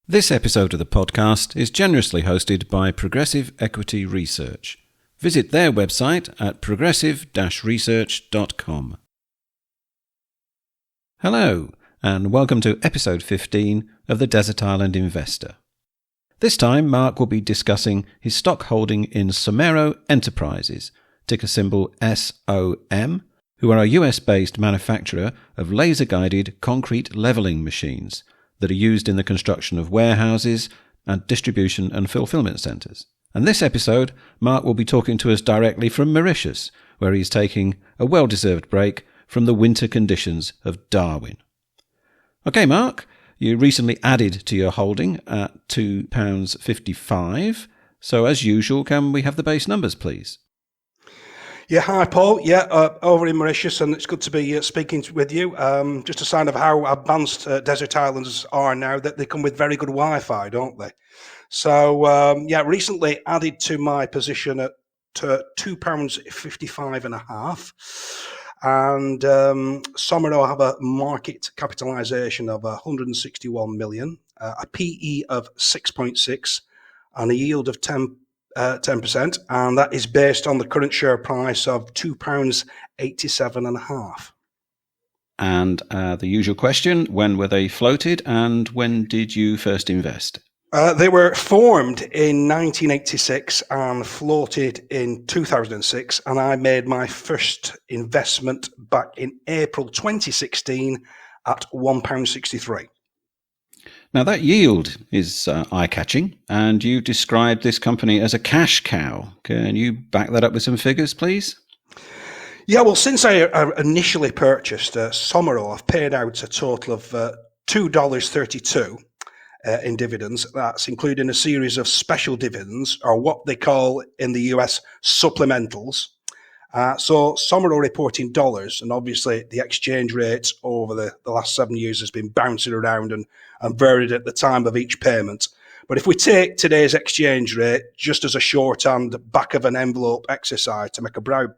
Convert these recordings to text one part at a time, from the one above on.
This episode of the podcast is generously hosted by Progressive Equity Research. Visit their website at progressive-research.com. Hello, and welcome to episode 15 of The Desert Island Investor. This time, Mark will be discussing his stock holding in Somero Enterprises, ticker symbol SOM, who are a US-based manufacturer of laser-guided concrete levelling machines that are used in the construction of warehouses and distribution and fulfillment centres. And this episode, Mark will be talking to us directly from Mauritius, where he's taking a well-deserved break from the winter conditions of Darwin. Okay, Mark, you recently added to your holding at £2.55. So as usual, can we have the base numbers, please? Yeah, hi Paul. Over in Mauritius, and it's good to be speaking with you. Just a sign of how advanced desert islands are now, that they come with very good Wi-Fi, don't they? So, recently added to my position at £2.55.5. And Somero have a market capitalisation of 161 million, a PE of 6.6, and a yield of 10%, and that is based on the current share price of £2.87.5. And the usual question, when were they floated and when did you first invest? They were formed in 1986 and floated in 2006, and I made my first investment back in April 2016 at £1.63. Now that yield is eye-catching, and you described this company as a cash cow. Can you back that up with some figures, please? Yeah, well, since I initially purchased Somero, I've paid out a total of $2.32 in dividends. That's including a series of special dividends, or what they call in the US supplementals. So Somero reporting dollars, and obviously the exchange rate over the last 7 years has been bouncing around and varied at the time of each payment. But if we take today's exchange rate just as a shorthand back of an envelope exercise to make a broad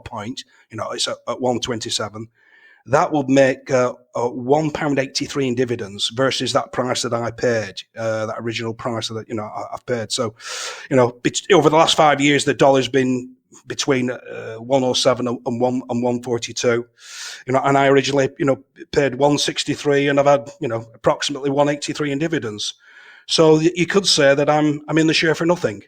point, it's at 127, that would make £1.83 in dividends versus that price that I paid, that original price that I've paid. So, over the last 5 years, the dollar's been between 107 and 142, and I originally paid 163, and I've had approximately 183 in dividends. So you could say that I'm in the share for nothing.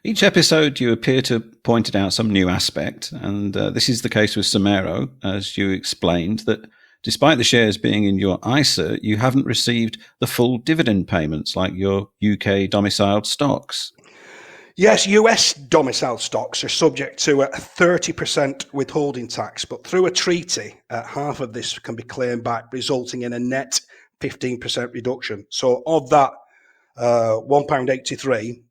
Each episode you appear to have pointed out some new aspect, and this is the case with Somero, as you explained, that despite the shares being in your ISA, you haven't received the full dividend payments like your UK domiciled stocks. Yes, US domiciled stocks are subject to a 30% withholding tax, but through a treaty, half of this can be claimed back, resulting in a net 15% reduction. So of that £1.83,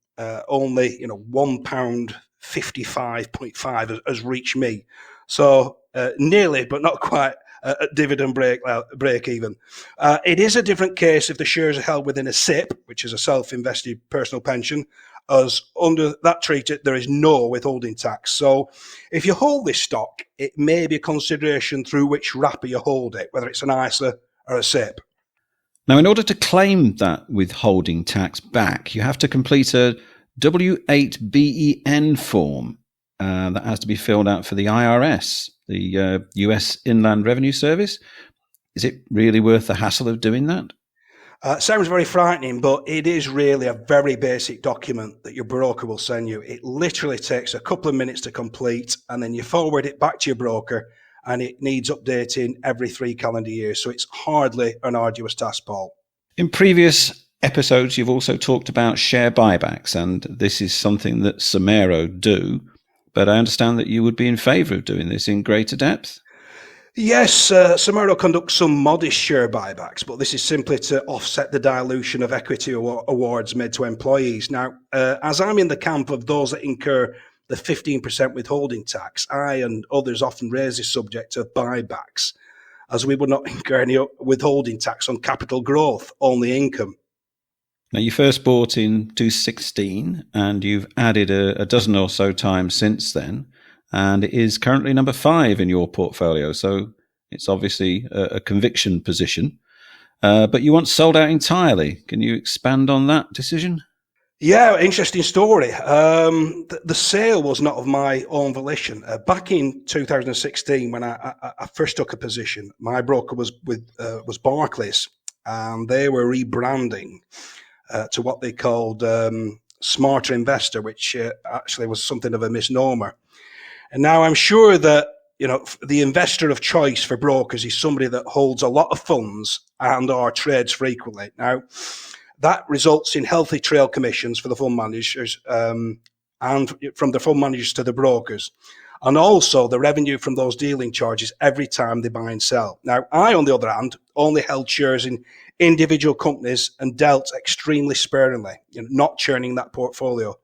only £1.55.5 has reached me. So nearly, but not quite, a dividend break even. It is a different case if the shares are held within a SIP, which is a self-invested personal pension, as under that treaty, there is no withholding tax. So if you hold this stock, it may be a consideration through which wrapper you hold it, whether it's an ISA or a SIP. Now, in order to claim that withholding tax back, you have to complete a W8BEN form that has to be filled out for the IRS, the US Inland Revenue Service. Is it really worth the hassle of doing that? Sounds very frightening, but it is really a very basic document that your broker will send you. It literally takes a couple of minutes to complete, and then you forward it back to your broker, and it needs updating every 3 calendar years. So it's hardly an arduous task, Paul. In previous episodes, you've also talked about share buybacks, and this is something that Somero do, but I understand that you would be in favour of doing this in greater depth. Yes, Somero conducts some modest share buybacks, but this is simply to offset the dilution of equity awards made to employees. Now, as I'm in the camp of those that incur the 15% withholding tax, I and others often raise this subject of buybacks, as we would not incur any withholding tax on capital growth, only income. Now, you first bought in 2016, and you've added a dozen or so times since then. And it is currently number 5 in your portfolio. So it's obviously a conviction position. But you once sold out entirely. Can you expand on that decision? Yeah, interesting story. The sale was not of my own volition. Back in 2016, when I first took a position, my broker was Barclays, and they were rebranding to what they called Smarter Investor, which actually was something of a misnomer. And now I'm sure that the investor of choice for brokers is somebody that holds a lot of funds and or trades frequently. Now, that results in healthy trail commissions for the fund managers and from the fund managers to the brokers. And also the revenue from those dealing charges every time they buy and sell. Now, I, on the other hand, only held shares in individual companies and dealt extremely sparingly, not churning that portfolio.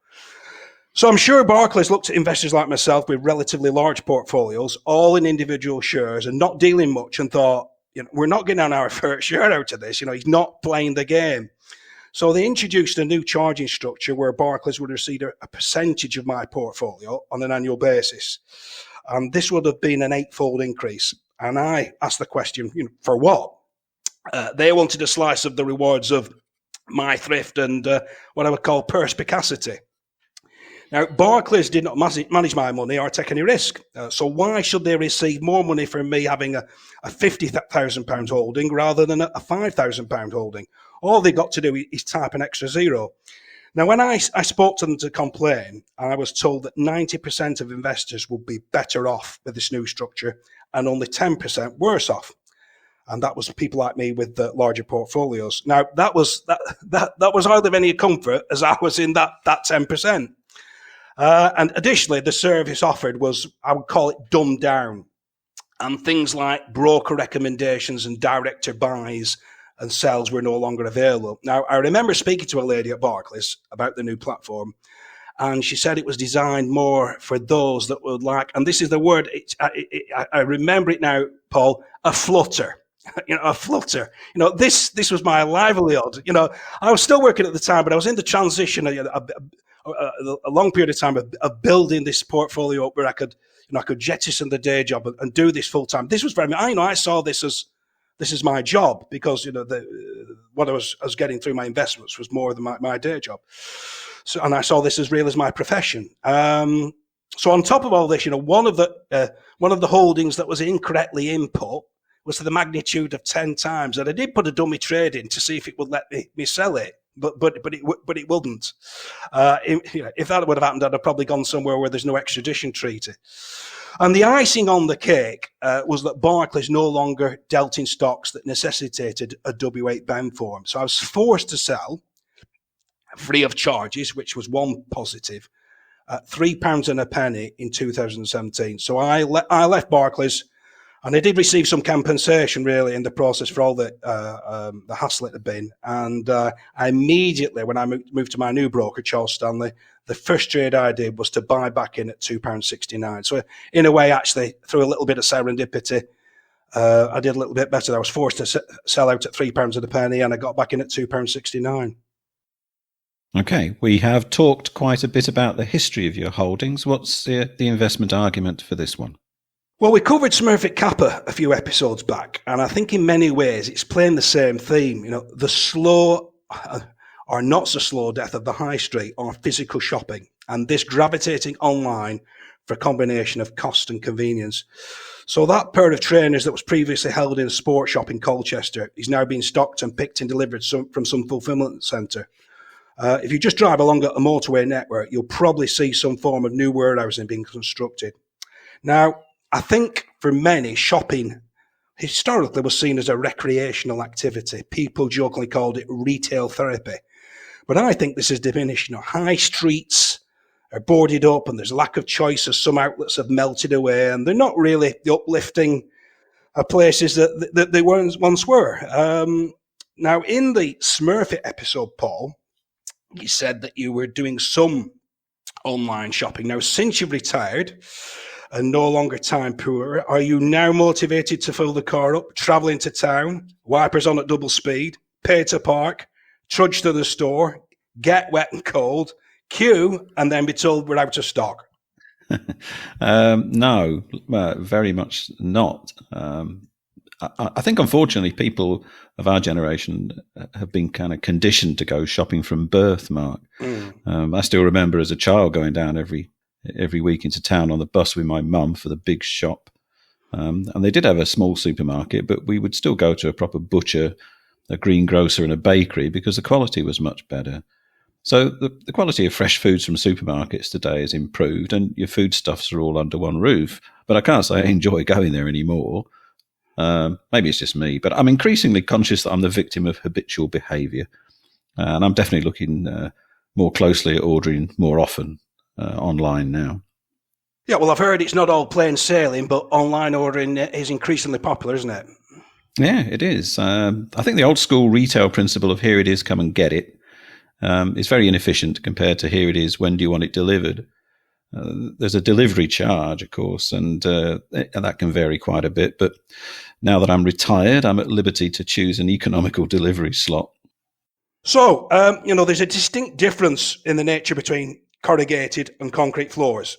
So I'm sure Barclays looked at investors like myself with relatively large portfolios, all in individual shares and not dealing much, and thought, we're not getting our fair share out of this. He's not playing the game. So they introduced a new charging structure where Barclays would receive a percentage of my portfolio on an annual basis. And this would have been an 8-fold increase. And I asked the question, for what? They wanted a slice of the rewards of my thrift and what I would call perspicacity. Now, Barclays did not manage my money or take any risk. So why should they receive more money from me having a £50,000 holding rather than a £5,000 holding? All they got to do is type an extra zero. Now, when I spoke to them to complain, I was told that 90% of investors would be better off with this new structure and only 10% worse off. And that was people like me with the larger portfolios. Now, that was hardly of any comfort, as I was in that 10%. And additionally, the service offered was, I would call it, dumbed down. And things like broker recommendations and director buys and sales were no longer available. Now, I remember speaking to a lady at Barclays about the new platform, and she said it was designed more for those that would like, and this is the word, I remember it now, Paul, a flutter. A flutter. This was my livelihood. I was still working at the time, but I was in the transition, a long period of time of building this portfolio up where I could jettison the day job and do this full time. This was very, I saw this as my job because what I was getting through my investments was more than my day job. So, and I saw this as real as my profession. So on top of all this, one of the holdings that was incorrectly input was to the magnitude of 10 times, and I did put a dummy trade in to see if it would let me sell it. But it wouldn't. If that would have happened, I'd have probably gone somewhere where there's no extradition treaty. And the icing on the cake was that Barclays no longer dealt in stocks that necessitated a W8 BEM form. So I was forced to sell free of charges, which was one positive, at £3.01 in 2017. So I left Barclays. And I did receive some compensation, really, in the process for all the hassle it had been. And I immediately, when I moved to my new broker, Charles Stanley, the first trade I did was to buy back in at £2.69. So in a way, actually, through a little bit of serendipity, I did a little bit better. I was forced to sell out at £3.01, and I got back in at £2.69. Okay, we have talked quite a bit about the history of your holdings. What's the investment argument for this one? Well, we covered Smurfit Kappa a few episodes back, and I think in many ways it's playing the same theme. The slow or not so slow death of the high street or physical shopping, and this gravitating online for a combination of cost and convenience. So that pair of trainers that was previously held in a sports shop in Colchester is now being stocked and picked and delivered from some fulfillment centre. If you just drive along a motorway network, you'll probably see some form of new warehousing being constructed. Now, I think for many, shopping historically was seen as a recreational activity. People jokingly called it retail therapy. But I think this has diminished. High streets are boarded up and there's a lack of choice as some outlets have melted away, and they're not really the uplifting places that they once were. Now, in the Smurfit episode, Paul, you said that you were doing some online shopping. Now, since you've retired and no longer time poor, are you now motivated to fill the car up, travel into town, wipers on at double speed, pay to park, trudge to the store, get wet and cold, queue, and then be told we're out of stock? No, very much not. I think, unfortunately, people of our generation have been kind of conditioned to go shopping from birth, Mark. I still remember as a child going down every week into town on the bus with my mum for the big shop. And they did have a small supermarket, but we would still go to a proper butcher, a greengrocer and a bakery because the quality was much better. So the quality of fresh foods from supermarkets today has improved and your foodstuffs are all under one roof. But I can't say I enjoy going there anymore. Maybe it's just me, but I'm increasingly conscious that I'm the victim of habitual behaviour. And I'm definitely looking more closely at ordering more often online now. Yeah, well, I've heard it's not all plain sailing, but online ordering is increasingly popular, isn't it? Yeah, it is. I think the old school retail principle of here it is, come and get it is very inefficient compared to here it is, when do you want it delivered? There's a delivery charge, of course, and that can vary quite a bit. But now that I'm retired, I'm at liberty to choose an economical delivery slot. So, there's a distinct difference in the nature between corrugated and concrete floors.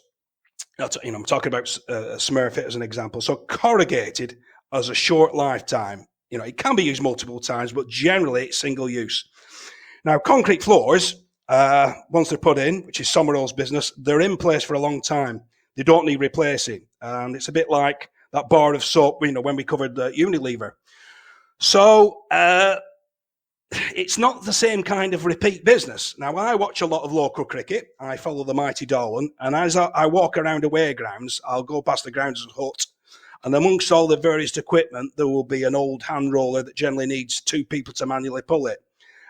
I'm talking about Somero as an example. So corrugated has a short lifetime. It can be used multiple times, but generally it's single use. Now, concrete floors, once they're put in, which is Somero's business, they're in place for a long time. They don't need replacing. And it's a bit like that bar of soap, when we covered Unilever. So it's not the same kind of repeat business. Now, I watch a lot of local cricket. I follow the mighty Darwin. And as I walk around away grounds, I'll go past the grounds hut. And amongst all the various equipment, there will be an old hand roller that generally needs two people to manually pull it.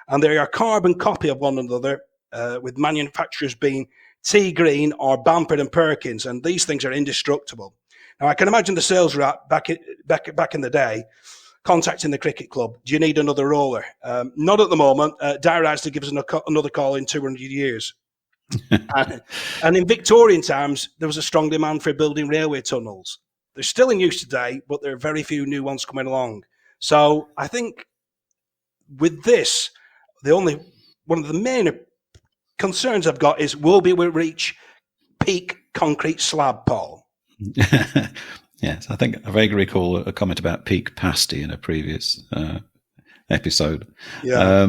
And they are a carbon copy of one another, with manufacturers being T Green or Bamford and Perkins. And these things are indestructible. Now, I can imagine the sales rep back in the day contacting the cricket club. Do you need another roller? Not at the moment. Dire has to give us another call in 200 years. And in Victorian times, there was a strong demand for building railway tunnels. They're still in use today, but there are very few new ones coming along. So I think with this, one of the main concerns I've got is, will we reach peak concrete slab, Paul? Yes, I think I vaguely recall a comment about peak pasty in a previous episode. Yeah.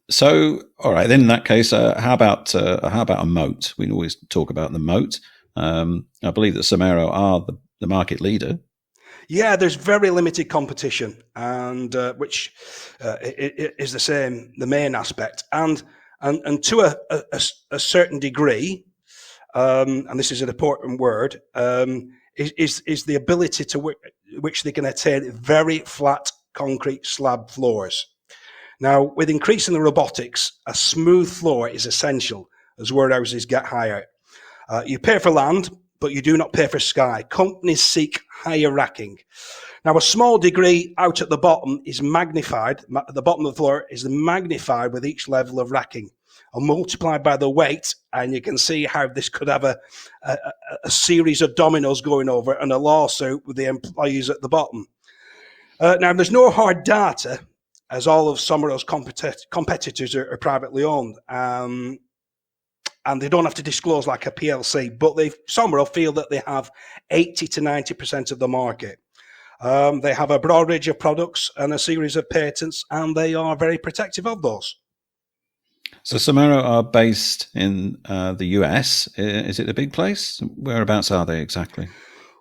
So, all right, then in that case, how about a moat? We always talk about the moat. I believe that Somero are the market leader. Yeah, there's very limited competition, and which is the main aspect, and to a certain degree, and this is an important word, is the ability to which they can attain very flat concrete slab floors. Now, with increasing the robotics, a smooth floor is essential as warehouses get higher. You pay for land, but you do not pay for sky. Companies seek higher racking. Now, a small degree out at the bottom is magnified. At the bottom of the floor is magnified with each level of racking and multiplied by the weight. And you can see how this could have a series of dominoes going over and a lawsuit with the employees at the bottom. Now, there's no hard data, as all of Somero's competitors are privately owned. And they don't have to disclose like a PLC, but Somero feel that they have 80 to 90% of the market. They have a broad range of products and a series of patents, and they are very protective of those. So Somero are based in the US. Is it a big place? Whereabouts are they exactly?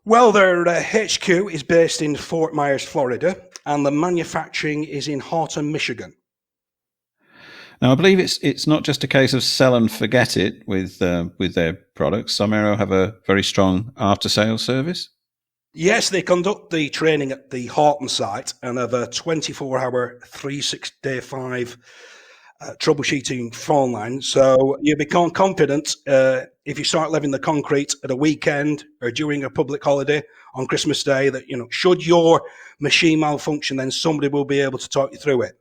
Well, their HQ is based in Fort Myers, Florida, and the manufacturing is in Horton, Michigan. Now, I believe it's not just a case of sell and forget it with their products. Somero have a very strong after-sales service. Yes, they conduct the training at the Horton site and have a 24-hour, 365 troubleshooting phone line. So you become confident if you start living the concrete at a weekend or during a public holiday on Christmas Day that, should your machine malfunction, then somebody will be able to talk you through it.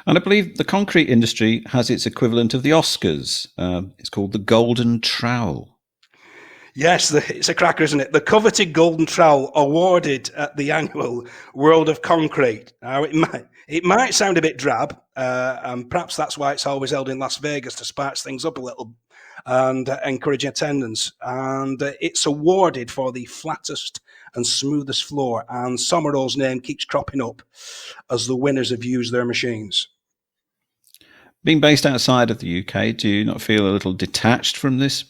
And I believe the concrete industry has its equivalent of the Oscars. It's called the Golden Trowel. Yes, it's a cracker, isn't it? The coveted Golden Trowel awarded at the annual World of Concrete. Now, it might sound a bit drab, and perhaps that's why it's always held in Las Vegas to spice things up a little. and encouraging attendance. And it's awarded for the flattest and smoothest floor. And Somero's name keeps cropping up as the winners have used their machines. Being based outside of the UK, do you not feel a little detached from this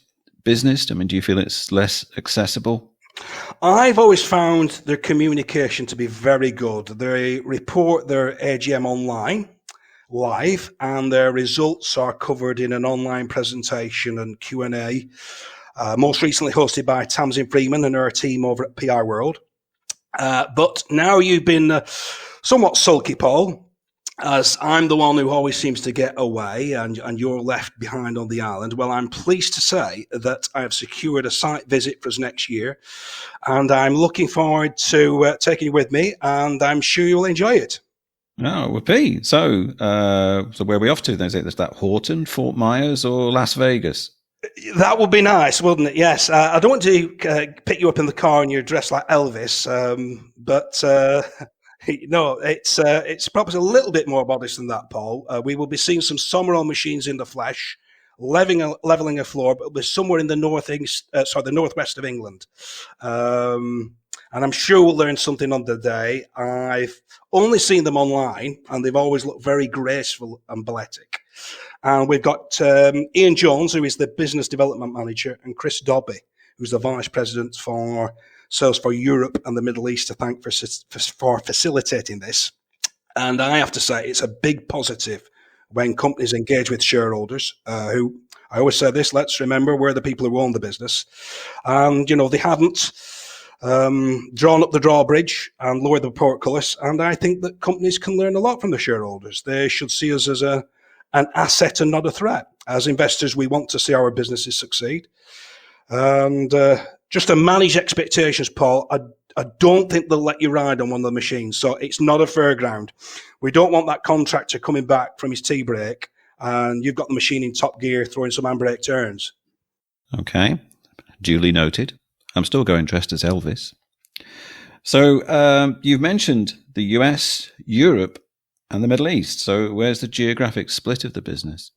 business? I mean, do you feel it's less accessible? I've always found their communication to be very good. They report their AGM online, live, and their results are covered in an online presentation and Q&A, most recently hosted by Tamsin Freeman and her team over at PR World. But now you've been somewhat sulky, Paul, as I'm the one who always seems to get away and you're left behind on the island. Well, I'm pleased to say that I have secured a site visit for us next year, and I'm looking forward to taking you with me, and I'm sure you'll enjoy it. Oh, it would be. So where are we off to then? Is that Horton, Fort Myers, or Las Vegas? That would be nice, wouldn't it? Yes. I don't want to pick you up in the car and you're dressed like Elvis, but no, it's probably a little bit more modest than that, Paul. We will be seeing some Somero machines in the flesh, leveling a floor, but we're somewhere in the the northwest of England. And I'm sure we'll learn something on the day. I've only seen them online, and they've always looked very graceful and balletic. And we've got Ian Jones, who is the business development manager, and Chris Dobby, who's the vice president for sales for Europe and the Middle East, to thank for facilitating this. And I have to say, it's a big positive when companies engage with shareholders, who, I always say this, let's remember we're the people who own the business. And, they haven't drawn up the drawbridge and lowered the portcullis. And I think that companies can learn a lot from the shareholders. They should see us as an asset and not a threat. As investors, we want to see our businesses succeed. And just to manage expectations, Paul, I don't think they'll let you ride on one of the machines. So it's not a fairground. We don't want that contractor coming back from his tea break and you've got the machine in top gear throwing some handbrake turns. Okay, duly noted. I'm still going dressed as Elvis. So you've mentioned the US, Europe, and the Middle East. So where's the geographic split of the business?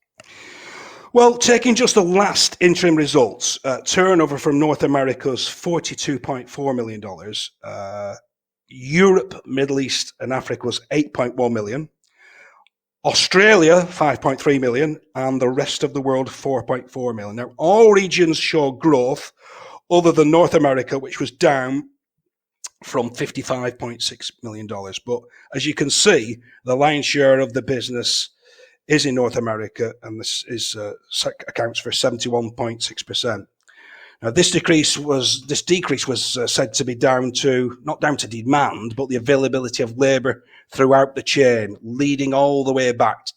Well, taking just the last interim results, turnover from North America's $42.4 million. Europe, Middle East, and Africa was $8.1 million. Australia, $5.3 million, and the rest of the world, $4.4 million. Now, all regions show growth other than North America, which was down from $55.6 million. But as you can see, the lion's share of the business is in North America, and this accounts for 71.6%. Now, this decrease was said to be not down to demand, but the availability of labour throughout the chain, leading all the way back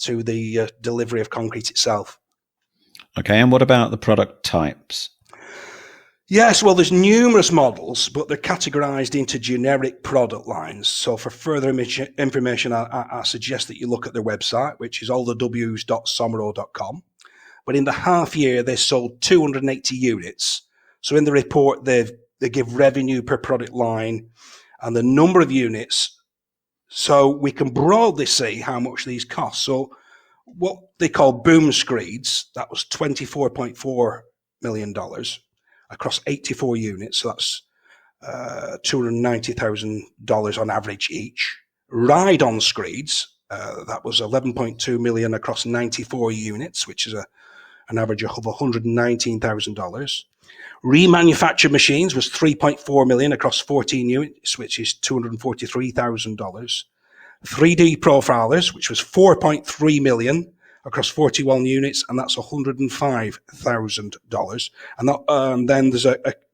to the delivery of concrete itself. Okay, and what about the product types? Yes, well, there's numerous models, but they're categorized into generic product lines. So for further information, I suggest that you look at their website, which is allthews.somero.com. But in the half year, they sold 280 units. So in the report, they give revenue per product line and the number of units. So we can broadly see how much these cost. So what they call boom screeds, that was $24.4 million. Across 84 units, so that's $290,000 on average each. Ride-on screeds, that was $11.2 million across 94 units, which is an average of $119,000. Remanufactured machines was $3.4 million across 14 units, which is $243,000. 3D profilers, which was $4.3 million across 41 units, and that's $105,000. And then there's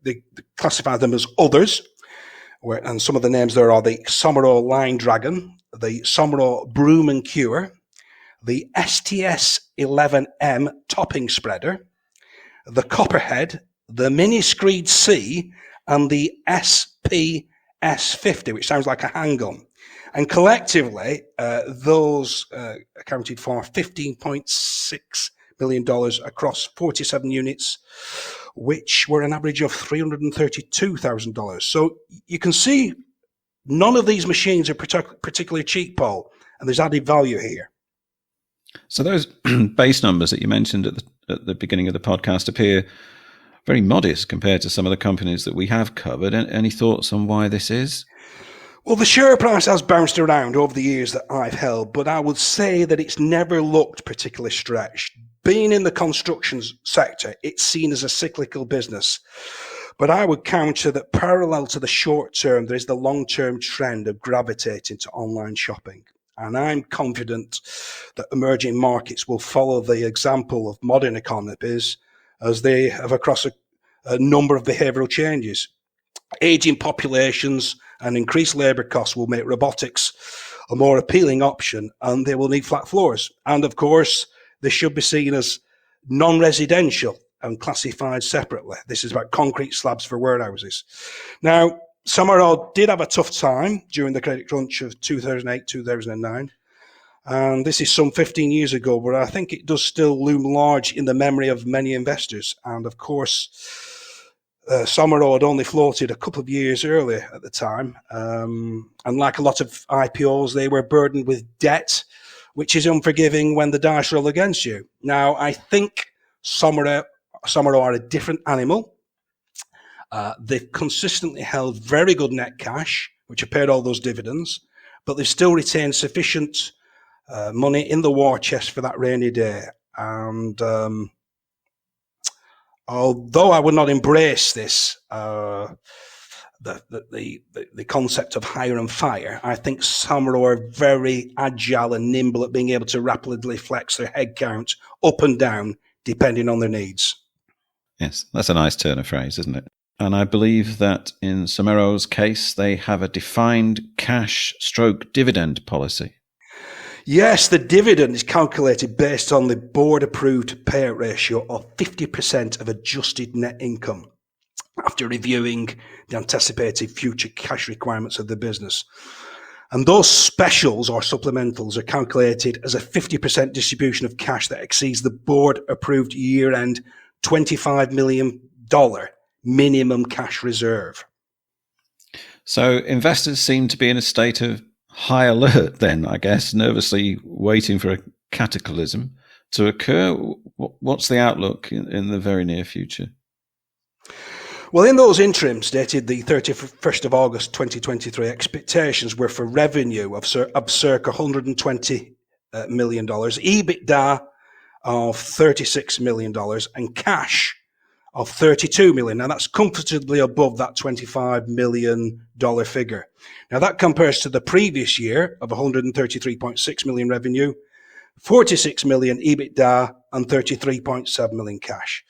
they classify them as others, and some of the names there are the Somero Line Dragon, the Somero Broom and Cure, the STS-11M Topping Spreader, the Copperhead, the Mini Screed C, and the SPS-50, which sounds like a handgun. And collectively, those accounted for $15.6 million across 47 units, which were an average of $332,000. So you can see none of these machines are particularly cheap, Paul, and there's added value here. So those base numbers that you mentioned at the beginning of the podcast appear very modest compared to some of the companies that we have covered. Any thoughts on why this is? Well, the share price has bounced around over the years that I've held, but I would say that it's never looked particularly stretched. Being in the construction sector, it's seen as a cyclical business. But I would counter that parallel to the short term, there is the long-term trend of gravitating to online shopping. And I'm confident that emerging markets will follow the example of modern economies as they have across a number of behavioural changes. Aging populations and increased labour costs will make robotics a more appealing option, and they will need flat floors. And of course, they should be seen as non-residential and classified separately. This is about concrete slabs for warehouses. Now, Somero did have a tough time during the credit crunch of 2008, 2009. And this is some 15 years ago, but I think it does still loom large in the memory of many investors. And of course, Somero had only floated a couple of years earlier at the time. And like a lot of IPOs, they were burdened with debt, which is unforgiving when the dice roll against you. Now, I think Somero are a different animal. They've consistently held very good net cash, which have paid all those dividends, but they've still retained sufficient money in the war chest for that rainy day. And although I would not embrace this, the concept of hire and fire, I think Somero are very agile and nimble at being able to rapidly flex their headcount up and down, depending on their needs. Yes, that's a nice turn of phrase, isn't it? And I believe that in Somero's case, they have a defined cash/dividend policy. Yes, the dividend is calculated based on the board-approved payout ratio of 50% of adjusted net income after reviewing the anticipated future cash requirements of the business. And those specials or supplementals are calculated as a 50% distribution of cash that exceeds the board-approved year-end $25 million minimum cash reserve. So investors seem to be in a state of high alert then, I guess, nervously waiting for a cataclysm to occur. What's the outlook in the very near future? Well, in those interims dated the 31st of August 2023, expectations were for revenue of circa $120 million, EBITDA of $36 million, and cash of $32 million. Now, that's comfortably above that $25 million figure. Now, that compares to the previous year of $133.6 million revenue, $46 million EBITDA, and $33.7 million cash.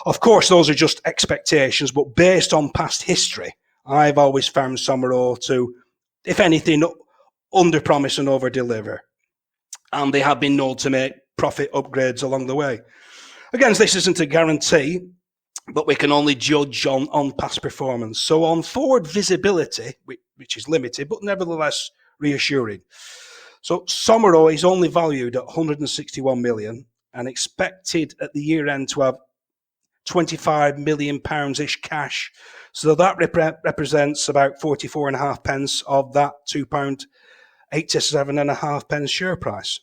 Of course, those are just expectations, but based on past history, I've always found Somero to, if anything, under-promise and over-deliver. And they have been known to make profit upgrades along the way. Again, this isn't a guarantee, but we can only judge on past performance. So on forward visibility, which is limited, but nevertheless reassuring. So Somero is only valued at £161 million and expected at the year end to have £25 million-ish cash. So that represents about 44.5 pence of that £2.87.5 pence share price.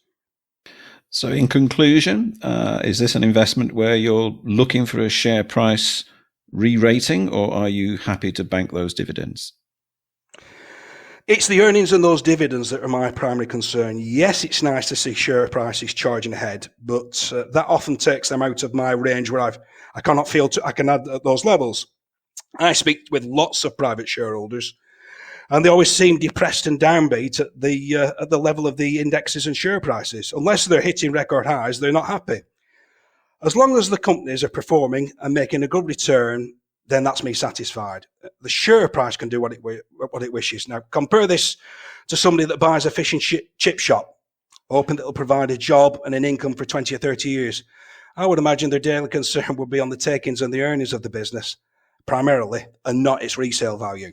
So in conclusion, is this an investment where you're looking for a share price re-rating, or are you happy to bank those dividends? It's the earnings and those dividends that are my primary concern. Yes, it's nice to see share prices charging ahead, but that often takes them out of my range where I cannot feel I can add at those levels. I speak with lots of private shareholders, and they always seem depressed and downbeat at the level of the indexes and share prices. Unless they're hitting record highs, they're not happy. As long as the companies are performing and making a good return, then that's me satisfied. The share price can do what it wishes. Now, compare this to somebody that buys a fish and chip shop, hoping that it'll provide a job and an income for 20 or 30 years. I would imagine their daily concern would be on the takings and the earnings of the business, primarily, and not its resale value.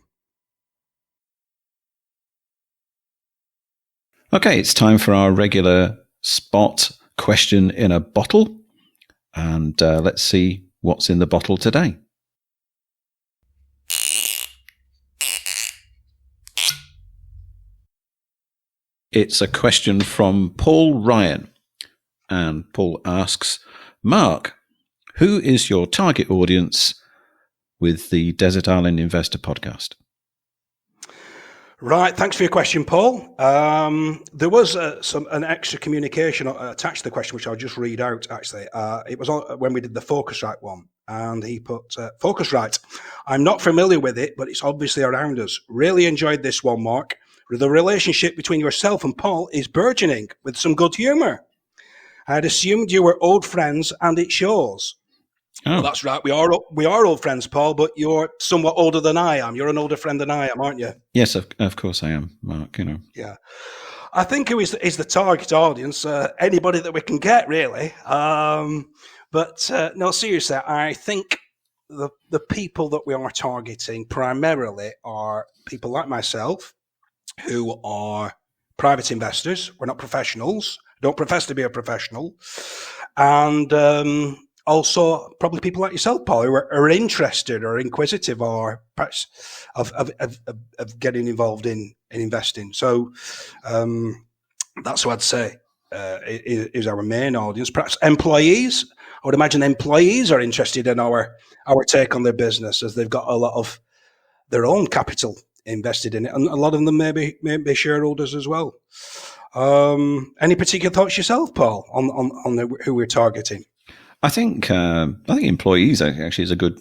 Okay, it's time for our regular spot question in a bottle. And let's see what's in the bottle today. It's a question from Paul Ryan. And Paul asks, Mark, Who is your target audience with the Desert Island Investor podcast? Right, thanks for your question, Paul. There was an extra communication attached to the question, which I'll just read out, actually. It was when we did the Focusrite one, and he put, Focusrite, I'm not familiar with it, but it's obviously around us. Really enjoyed this one, Mark. The relationship between yourself and Paul is burgeoning with some good humour. I had assumed you were old friends, and it shows. Oh. Well, that's right. We are old friends, Paul, but you're somewhat older than I am. You're an older friend than I am, aren't you? Yes, of course I am, Mark, Yeah. I think who is the target audience? Anybody that we can get, really. But no, seriously, I think the people that we are targeting primarily are people like myself who are private investors. We're not professionals. Don't profess to be a professional. And also, probably people like yourself, Paul, who are interested or inquisitive or perhaps of getting involved in investing. So that's what I'd say is our main audience. Perhaps employees. I would imagine employees are interested in our take on their business, as they've got a lot of their own capital invested in it, and a lot of them may be shareholders as well. Any particular thoughts yourself, Paul, on who we're targeting? I think employees actually is a good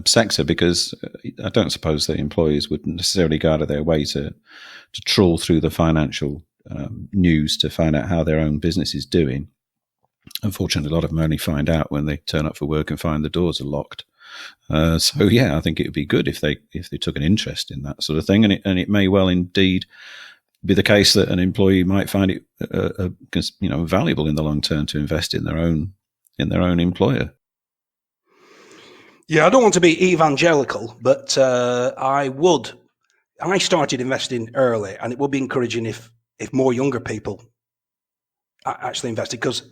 sector, because I don't suppose that employees would necessarily go out of their way to trawl through the financial news to find out how their own business is doing. Unfortunately, a lot of them only find out when they turn up for work and find the doors are locked. So yeah, I think it would be good if they took an interest in that sort of thing, and it may well indeed be the case that an employee might find it valuable in the long term to invest in their own employer. Yeah, I don't want to be evangelical, but I started investing early, and it would be encouraging if more younger people actually invested, because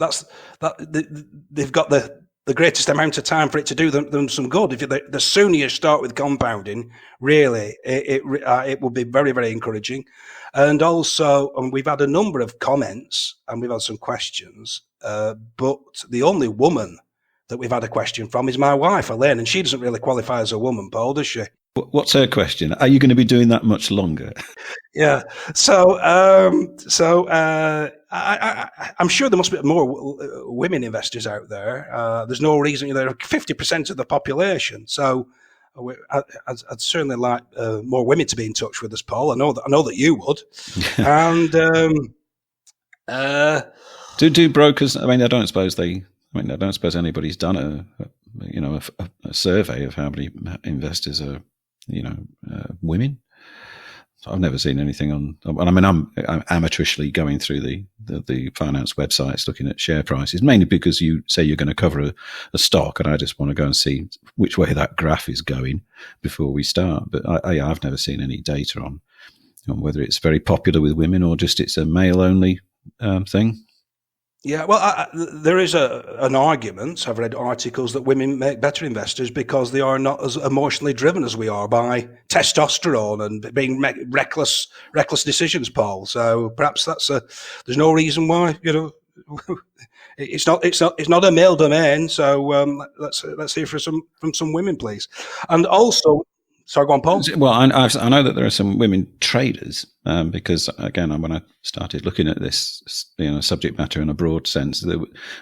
they've got the greatest amount of time for it to do them some good. The sooner you start with compounding, really, it will be very, very encouraging. And also, we've had a number of comments and we've had some questions, but the only woman that we've had a question from is my wife, Elaine, and she doesn't really qualify as a woman, Paul, does she? What's her question? Are you going to be doing that much longer? Yeah. So I'm sure there must be more women investors out there. There's no reason. There are 50% of the population. So I'd certainly like more women to be in touch with us, Paul. I know that you would. And do brokers? I don't suppose anybody's done a survey of how many investors are women. So I've never seen anything on. I'm amateurishly going through the finance websites, looking at share prices, mainly because you say you're going to cover a stock, and I just want to go and see which way that graph is going before we start. But I've never seen any data on whether it's very popular with women or just it's a male only thing. Yeah, well, there is an argument. I've read articles that women make better investors because they are not as emotionally driven as we are by testosterone and being reckless decisions, Paul. So perhaps there's no reason why it's not a male domain. So let's hear from some women, please. And also, sorry, go on, Paul. Well, I know that there are some women traders, because again, when I started looking at this, subject matter in a broad sense, there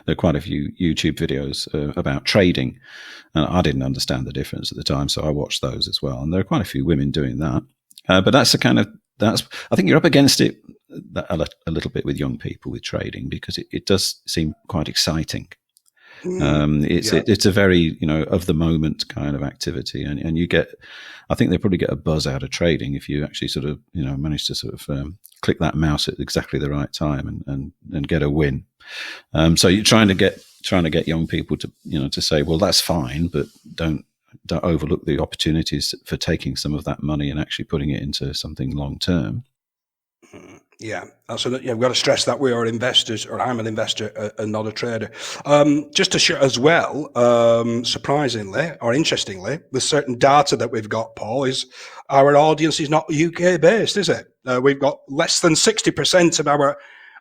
are quite a few YouTube videos about trading, and I didn't understand the difference at the time, so I watched those as well. And there are quite a few women doing that, but that's I think you're up against it a little bit with young people with trading, because it does seem quite exciting. It's a very of the moment kind of activity, and you get, I think they probably get a buzz out of trading if you actually sort of manage to sort of click that mouse at exactly the right time and get a win. So you're trying to get young people to say, well, that's fine, but don't overlook the opportunities for taking some of that money and actually putting it into something long term. Yeah, so we've got to stress that we are investors, or I'm an investor and not a trader. Just to share as well, surprisingly or interestingly, with certain data that we've got, Paul, is our audience is not UK based, is it? We've got less than 60% of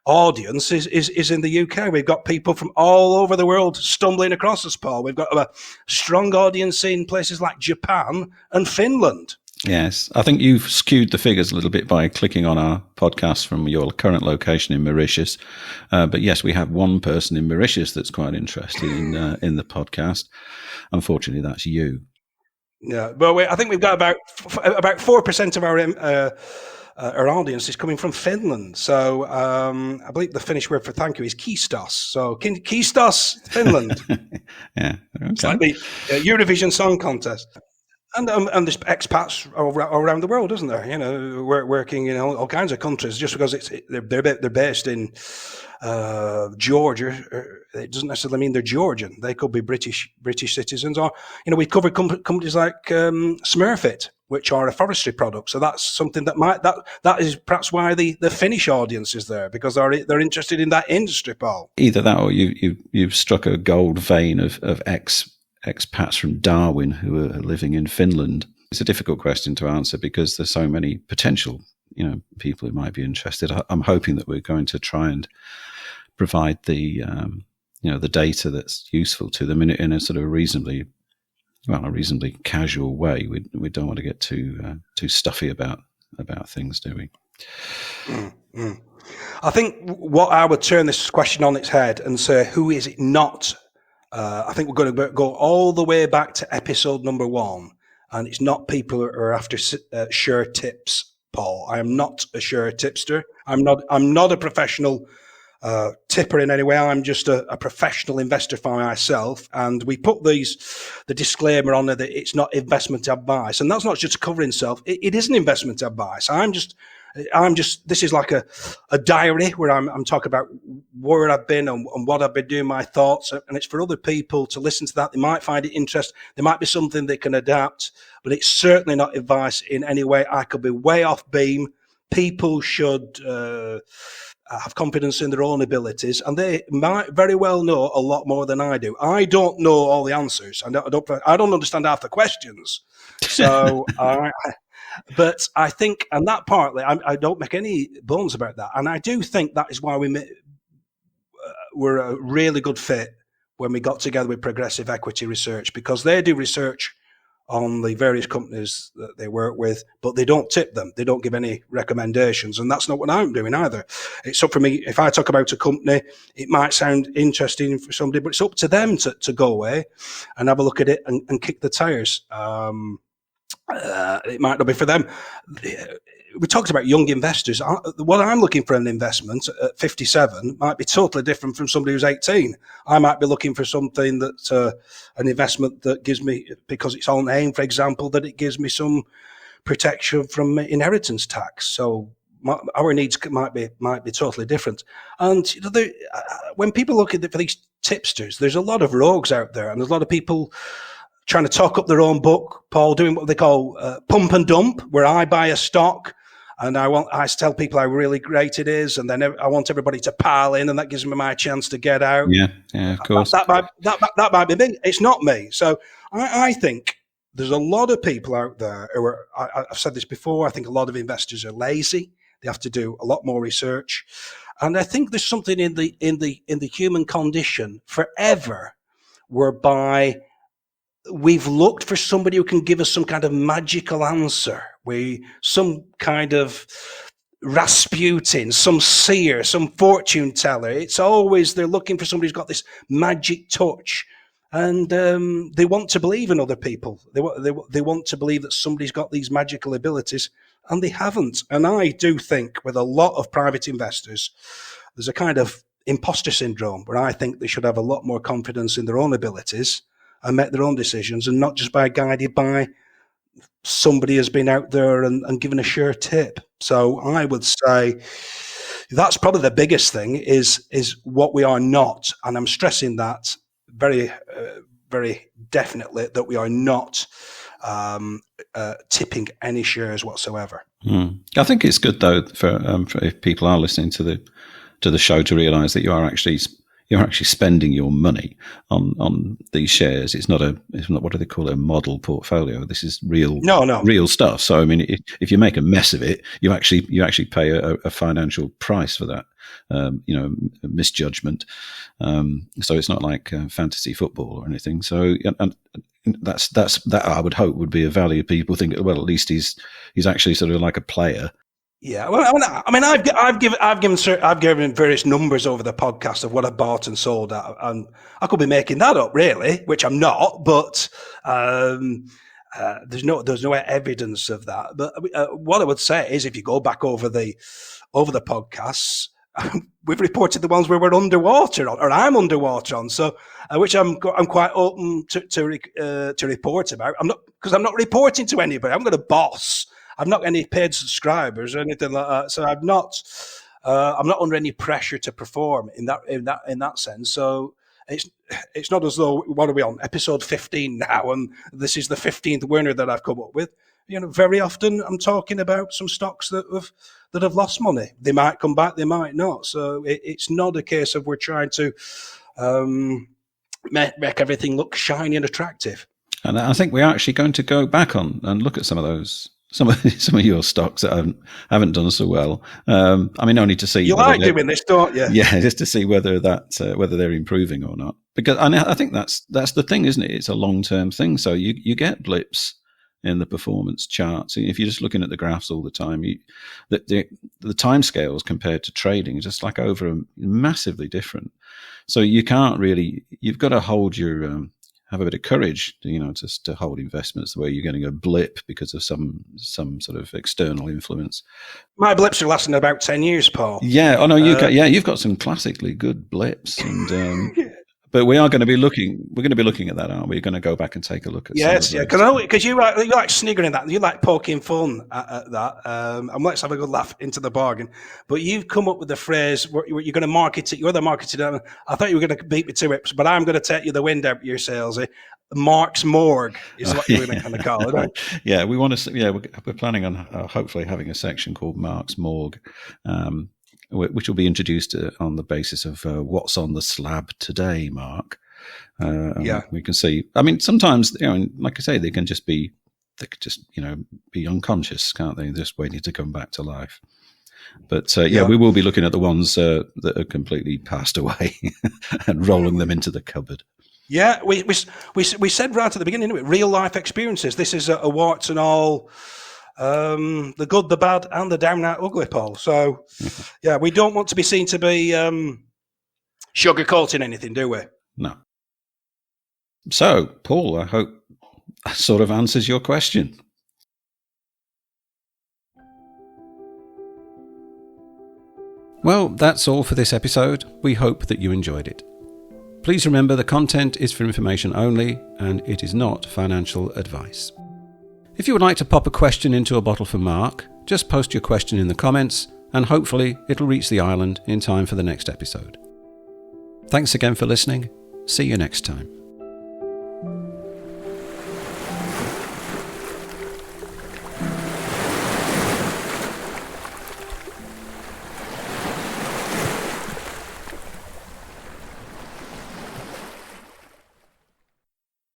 audience is in the UK. We've got people from all over the world stumbling across us, Paul. We've got a strong audience in places like Japan and Finland. Yes, I think you've skewed the figures a little bit by clicking on our podcast from your current location in Mauritius. But yes, we have one person in Mauritius that's quite interested in the podcast. Unfortunately, that's you. Yeah, but I think we've got about 4% of our audience is coming from Finland. So I believe the Finnish word for thank you is kiitos. So kiitos, Finland. Yeah, okay. It's like the Eurovision Song Contest. And there's expats around the world, isn't there? You know, working in all kinds of countries. Just because they're based in Georgia, it doesn't necessarily mean they're Georgian. They could be British citizens. Or, you know, we cover companies like Smurfit, which are a forestry product. So that's something that is perhaps why the Finnish audience is there, because they're interested in that industry, Paul. Either that, or you've struck a gold vein of expats from Darwin who are living in Finland. It's a difficult question to answer because there's so many potential, you know, people who might be interested. I'm hoping that we're going to try and provide the the data that's useful to them in a sort of reasonably casual way. We don't want to get too stuffy about things, do we? Mm-hmm. I think what I would turn this question on its head and say, who is it not? I think we're going to go all the way back to episode number 1, and it's not people who are after sure tips, Paul. I am not a sure tipster. I'm not a professional tipper in any way. I'm just a professional investor for myself, and we put the disclaimer on there that it's not investment advice, and that's not just covering itself. It is an investment advice. This is like a diary where I'm talking about where I've been and what I've been doing, my thoughts, and it's for other people to listen to that. They might find it interesting. There might be something they can adapt, but it's certainly not advice in any way. I could be way off beam. People should have confidence in their own abilities, and they might very well know a lot more than I do. I don't know all the answers. I don't understand half the questions. So but I think, and that partly, I don't make any bones about that. And I do think that is why we're a really good fit when we got together with Progressive Equity Research, because they do research on the various companies that they work with, but they don't tip them. They don't give any recommendations. And that's not what I'm doing either. It's up for me. If I talk about a company, it might sound interesting for somebody, but it's up to them to go away and have a look at it and kick the tires. It might not be for them. We talked about young investors. What I'm looking for an investment at 57 might be totally different from somebody who's 18. I might be looking for something that an investment that gives me, because it's on AIM, for example, that it gives me some protection from inheritance tax. So our needs might be totally different. And you know, when people look at for these tipsters, there's a lot of rogues out there, and there's a lot of people trying to talk up their own book, Paul, doing what they call pump and dump, where I buy a stock and I tell people how really great it is, and then I want everybody to pile in, and that gives me my chance to get out. Yeah, of course. That might be me. It's not me. So I think there's a lot of people out there who are. I've said this before. I think a lot of investors are lazy. They have to do a lot more research, and I think there's something in the human condition forever, whereby we've looked for somebody who can give us some kind of magical answer. Some kind of Rasputin, some seer, some fortune teller. It's always they're looking for somebody who's got this magic touch, and they want to believe in other people. They want to believe that somebody's got these magical abilities, and they haven't. And I do think with a lot of private investors, there's a kind of imposter syndrome where I think they should have a lot more confidence in their own abilities and make their own decisions, and not just guided by somebody has been out there and given a sure tip. So I would say that's probably the biggest thing is what we are not. And I'm stressing that very, very definitely, that we are not tipping any shares whatsoever. I think it's good though for if people are listening to the show to realise that you are actually you're actually spending your money on these shares. It's not what do they call it, a model portfolio. This is real stuff. So I mean, if you make a mess of it, you actually pay a financial price for that. Misjudgment. So it's not like fantasy football or anything. So and that I would hope would be a value. People think, well, at least he's actually sort of like a player. Yeah, well, I mean, I've given various numbers over the podcast of what I bought and sold at, and I could be making that up, really, which I'm not. But there's no evidence of that. But what I would say is, if you go back over the podcasts, we've reported the ones where we're underwater on, or I'm underwater on. So, which I'm quite open to report about. I'm not reporting to anybody. I'm got a boss. I've not got any paid subscribers or anything like that, so I'm not under any pressure to perform in that sense. So it's not as though, what are we on, episode 15 now, and this is the 15th winner that I've come up with. Very often I'm talking about some stocks that have lost money. They might come back, they might not. So it's not a case of we're trying to make everything look shiny and attractive. And I think we're actually going to go back on and look at some of those. Some of your stocks that haven't done so well. I mean, only to see you like doing this, don't you? Yeah, just to see whether they're improving or not. Because I think that's the thing, isn't it? It's a long-term thing. So you get blips in the performance charts. If you're just looking at the graphs all the time, the time scales compared to trading is just like massively different. So you can't really. You've got to hold your. Have a bit of courage, just to hold investments where you're getting a blip because of some sort of external influence. My blips are lasting about 10 years, Paul. Yeah. Oh no, you've got some classically good blips, and but we are going to be looking. We're going to be looking at that, aren't we? We're going to go back and take a look at. Yes, yeah, because you like sniggering at that. You like poking fun at that, and let's have a good laugh into the bargain. But you've come up with the phrase where you're going to market it. You're the marketer. I thought you were going to beat me to it, but I'm going to take you the wind out of your sails. Mark's Morgue is what you're going to kind of call it. Right? Yeah, we want to. Yeah, we're planning on hopefully having a section called Mark's Morgue. Which will be introduced on the basis of what's on the slab today, Mark. We can see. I mean, sometimes, like I say, they can just be unconscious, can't they? Just waiting to come back to life. But we will be looking at the ones that are completely passed away and rolling them into the cupboard. Yeah, we said right at the beginning, real life experiences. This is a warts and all. The good, the bad, and the downright ugly, Paul. So, yeah, we don't want to be seen to be sugarcoating anything, do we? No. So, Paul, I hope that sort of answers your question. Well, that's all for this episode. We hope that you enjoyed it. Please remember the content is for information only, and it is not financial advice. If you would like to pop a question into a bottle for Mark, just post your question in the comments, and hopefully it'll reach the island in time for the next episode. Thanks again for listening. See you next time.